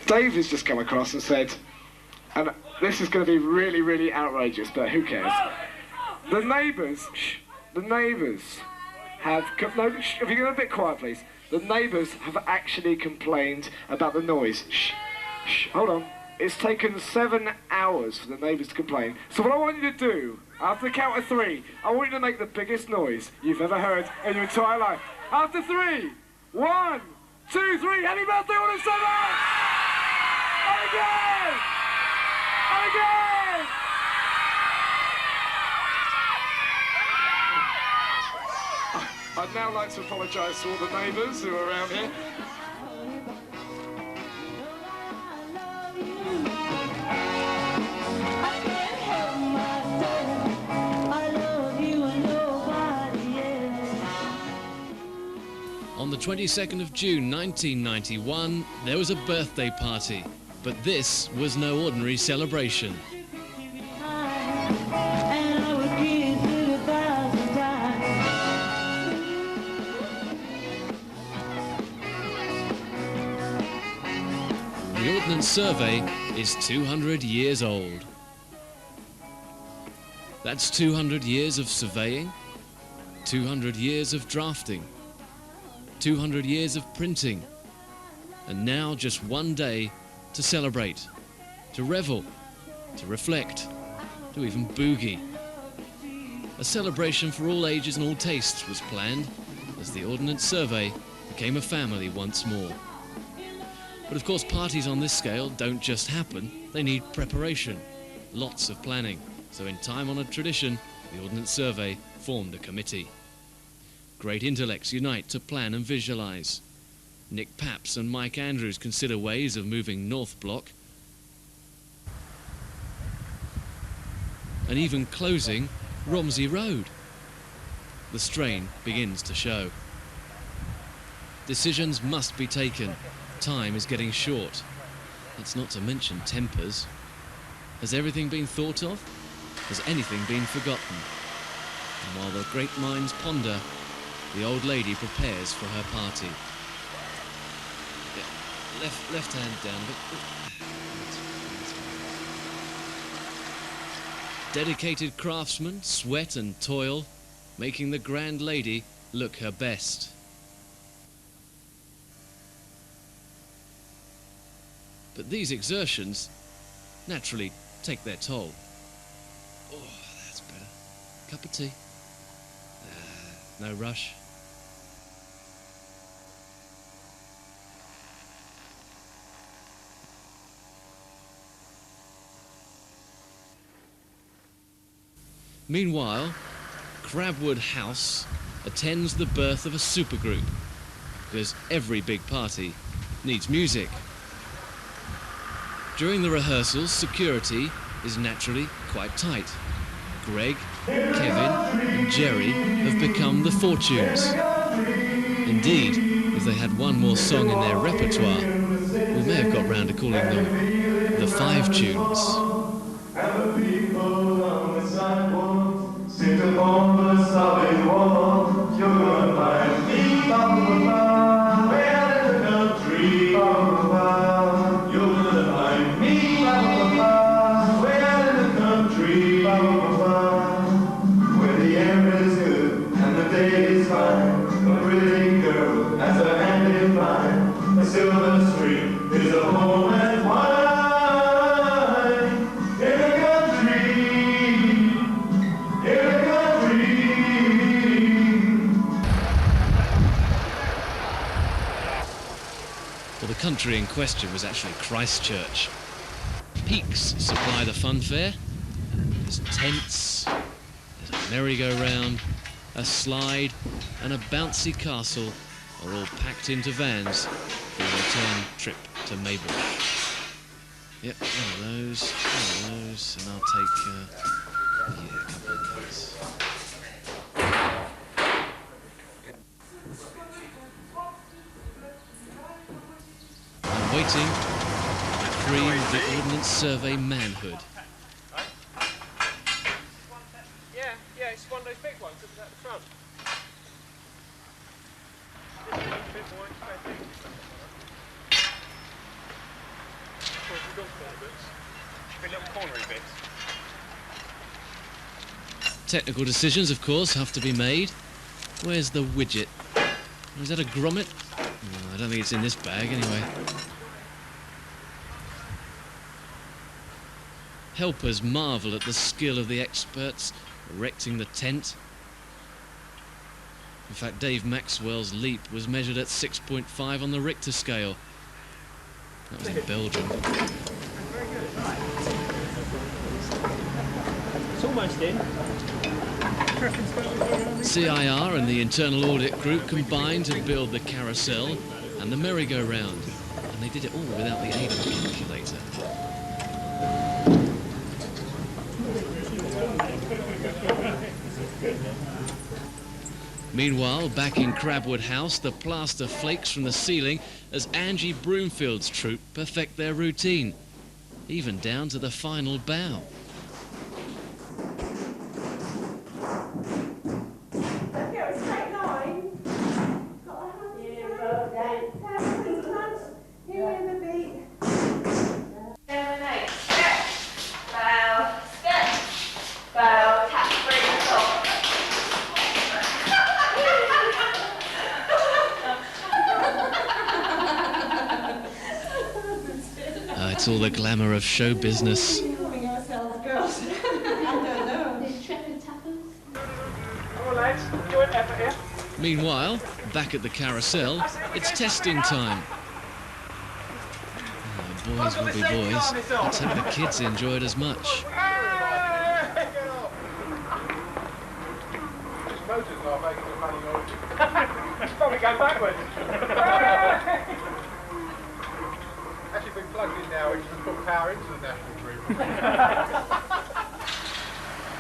Dave has just come across and said, and this is going to be really, really outrageous, but who cares? The neighbours have... No, if you go a bit quiet, please. The neighbours have actually complained about the noise. Hold on. It's taken 7 hours for the neighbours to complain. So what I want you to do, after the count of 3, I want you to make the biggest noise you've ever heard in your entire life. After 3, 1, 2, 3, happy birthday, Ordnance! And again! And again! I'd now like to apologise to all the neighbours who are around here. On the 22nd of June 1991, there was a birthday party, but this was no ordinary celebration. The Ordnance Survey is 200 years old. That's 200 years of surveying, 200 years of drafting, 200 years of printing, and now just one day to celebrate, to revel, to reflect, to even boogie. A celebration for all ages and all tastes was planned as the Ordnance Survey became a family once more. But of course, parties on this scale don't just happen, they need preparation, lots of planning. So in time-honoured tradition, the Ordnance Survey formed a committee. Great intellects unite to plan and visualise. Nick Papps and Mike Andrews consider ways of moving North Block and even closing Romsey Road. The strain begins to show. Decisions must be taken. Time is getting short. That's not to mention tempers. Has everything been thought of? Has anything been forgotten? And while the great minds ponder, the old lady prepares for her party. Left hand down. Dedicated craftsmen sweat and toil, making the grand lady look her best. But these exertions naturally take their toll. Oh, that's better. Cup of tea. No rush. Meanwhile, Crabwood House attends the birth of a supergroup, because every big party needs music. During the rehearsals, security is naturally quite tight. Greg, Kevin and Jerry have become the Fortunes. Indeed, if they had one more song in their repertoire, we may have got round to calling them the Five Tunes. And the people on the sidewalk sit upon the solid wall. You're gonna find me, ba-ba-ba, where in the country, ba-ba-ba. You're gonna find me, ba-ba-ba, where in the country, ba-ba-ba. Where the air is good and the day is fine. A pretty girl has her hand in mine. A silver string is a home and wine. The country in question was actually Christchurch. Peaks supply the funfair. There's tents, there's a merry-go-round, a slide and a bouncy castle are all packed into vans for a return trip to Maybush. Yep, one of those, and I'll take a couple of those. Waiting to cream the Ordnance Survey manhood. Yeah, it's one of those big ones at the front. This is a bit more expensive. Should be little cornery bits. Technical decisions, of course, have to be made. Where's the widget? Is that a grommet? No, I don't think it's in this bag anyway. Helpers marvel at the skill of the experts erecting the tent. In fact, Dave Maxwell's leap was measured at 6.5 on the Richter scale. That was in Belgium. It's almost in. CIR and the internal audit group combined to build the carousel and the merry-go-round, and they did it all without the aid of a calculator. Meanwhile, back in Crabwood House, the plaster flakes from the ceiling as Angie Broomfield's troupe perfect their routine, even down to the final bow. It's all the glamour of show business. Calling ourselves girls. I don't know. Come on, lads. Joint effort here. Meanwhile, back at the carousel, it's testing time. Oh, boys will be boys. Let's hope the kids enjoy it as much. This motor's not making the money noise. It's probably going backwards. Actually been plugged in now, which has put power into the national grid.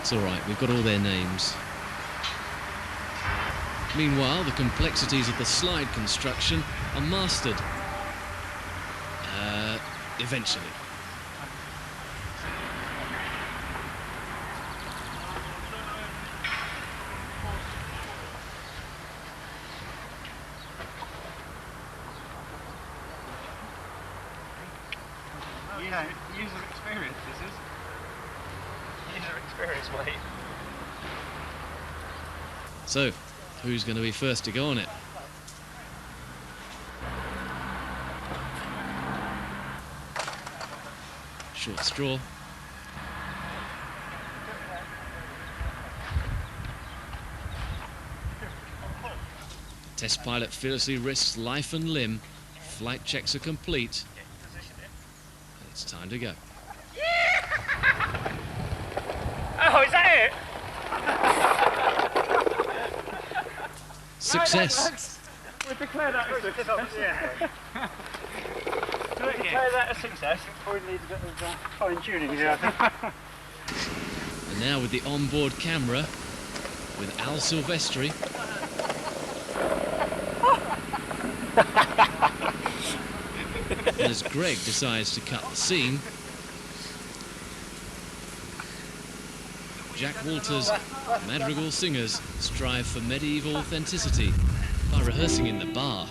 It's all right, we've got all their names. Meanwhile, the complexities of the slide construction are mastered. Eventually. Yeah, user experience this is. User experience, mate. So, who's going to be first to go on it? Short straw. Test pilot fearlessly risks life and limb. Flight checks are complete. And it's time to go. Oh, is that it? Success! We declare that a success. Yeah. We declare that a success. Probably needs a bit of fine-tuning here, I think. And now with the onboard camera, with Al Silvestri. And as Greg decides to cut the scene, Jack Walter's madrigal singers strive for medieval authenticity by rehearsing in the bar.